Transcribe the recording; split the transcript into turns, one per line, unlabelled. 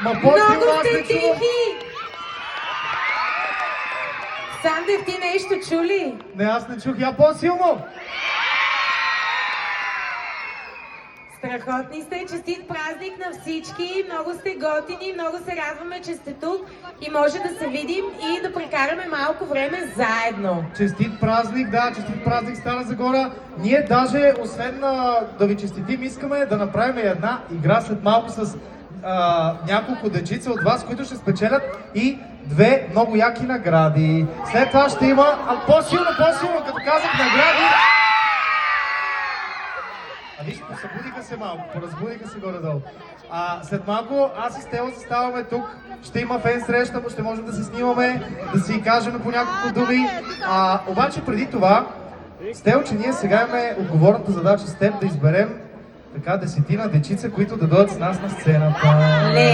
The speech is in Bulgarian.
Много сте тихи! Сандев, ти нещо чули?
Не, аз не чух. Я по-силно!
Страхотни сте, честит празник на всички, много сте готини, много се радваме, че сте тук и може да се видим и да прекараме малко време заедно.
Честит празник, да, честит празник Стара Загора. Ние даже, освен да ви честитим, искаме да направим една игра след малко с няколко дечица от вас, които ще спечелят и две много яки награди. След това ще има по-силно, като казах награди. Виж, посъбудиха се малко, поразбудиха се горе-долу. След малко аз и Стела заставаме тук, ще има фен среща, ще можем да се снимаме, да си кажем по няколко думи. Обаче преди това, Стелче, ние сега имаме отговорната задача с теб да изберем така 10 дечица, които да дойдат с нас на сцената.